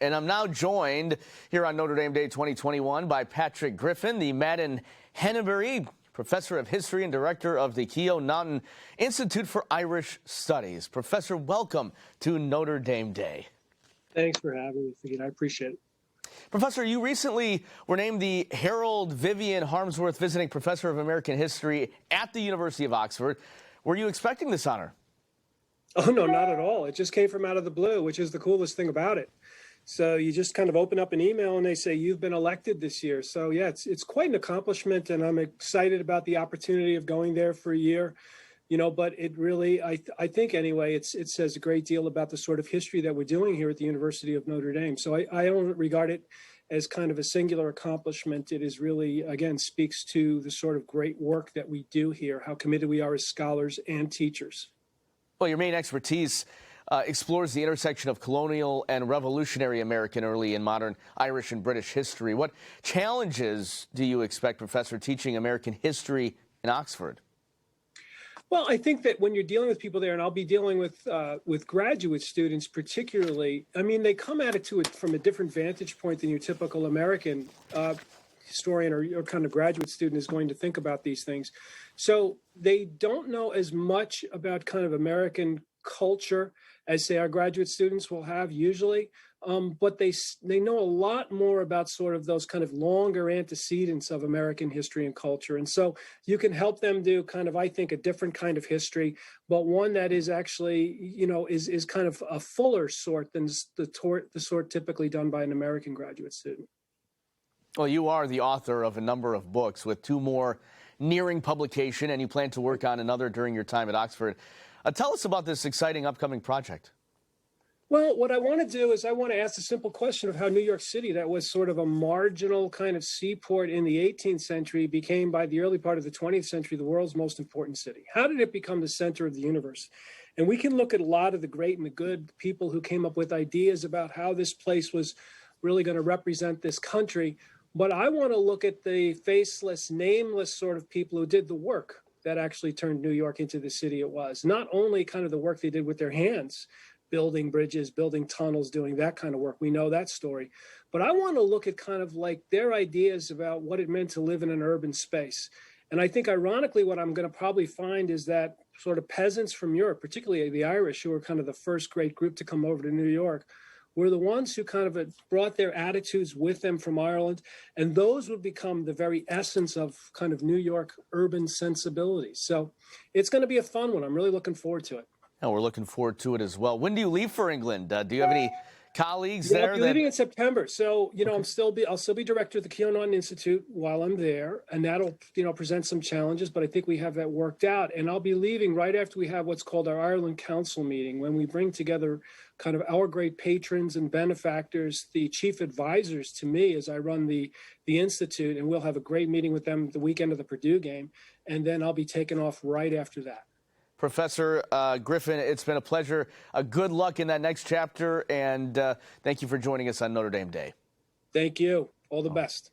And I'm now joined here on Notre Dame Day 2021 by Patrick Griffin, the Madden-Hennebry Professor of History and Director of the Keough-Naughton Institute for Irish Studies. Professor, welcome to Notre Dame Day. Thanks for having me, Figgy. I appreciate it. Professor, you recently were named the Harold Vivian Harmsworth Visiting Professor of American History at the University of Oxford. Were you expecting this honor? Oh, no, not at all. It just came from out of the blue, which is the coolest thing about it. So you just kind of open up an email and they say, you've been elected this year. So yeah, it's quite an accomplishment, and I'm excited about the opportunity of going there for a year. You know, but it really, I think anyway, it says a great deal about the sort of history that we're doing here at the University of Notre Dame. So I don't regard it as kind of a singular accomplishment. It is really, again, speaks to the sort of great work that we do here, how committed we are as scholars and teachers. Well, your main expertise explores the intersection of colonial and revolutionary American, early and modern Irish and British history. What challenges do you expect, Professor, teaching American history in Oxford? Well, I think that when you're dealing with people there, and I'll be dealing with graduate students particularly, I mean, they come at it from a different vantage point than your typical American historian or kind of graduate student is going to think about these things. So they don't know as much about kind of American culture as, say, our graduate students will have usually. But they know a lot more about sort of those kind of longer antecedents of American history and culture. And so you can help them do kind of, I think, a different kind of history, but one that is actually, you know, is kind of a fuller sort than the sort typically done by an American graduate student. Well, you are the author of a number of books, with two more nearing publication, and you plan to work on another during your time at Oxford. Tell us about this exciting upcoming project. Well, what I want to do is I want to ask the simple question of how New York City, that was sort of a marginal kind of seaport in the 18th century, became by the early part of the 20th century the world's most important city. How did it become the center of the universe? And we can look at a lot of the great and the good people who came up with ideas about how this place was really going to represent this country. But I want to look at the faceless, nameless sort of people who did the work that actually turned New York into the city it was. Not only kind of the work they did with their hands, building bridges, building tunnels, doing that kind of work. We know that story. But I want to look at kind of like their ideas about what it meant to live in an urban space. And I think ironically, what I'm going to probably find is that sort of peasants from Europe, particularly the Irish, who were kind of the first great group to come over to New York, were the ones who kind of brought their attitudes with them from Ireland. And those would become the very essence of kind of New York urban sensibilities. So it's going to be a fun one. I'm really looking forward to it. And we're looking forward to it as well. When do you leave for England? Do you have any colleagues there? I'll be leaving in September. So, you know, okay. I'll still be director of the Keough-Naughton Institute while I'm there. And that'll, you know, present some challenges, but I think we have that worked out. And I'll be leaving right after we have what's called our Ireland Council meeting, when we bring together kind of our great patrons and benefactors, the chief advisors to me as I run the Institute. And we'll have a great meeting with them the weekend of the Purdue game. And then I'll be taking off right after that. Professor Griffin, it's been a pleasure. Good luck in that next chapter, and thank you for joining us on Notre Dame Day. Thank you. All the best.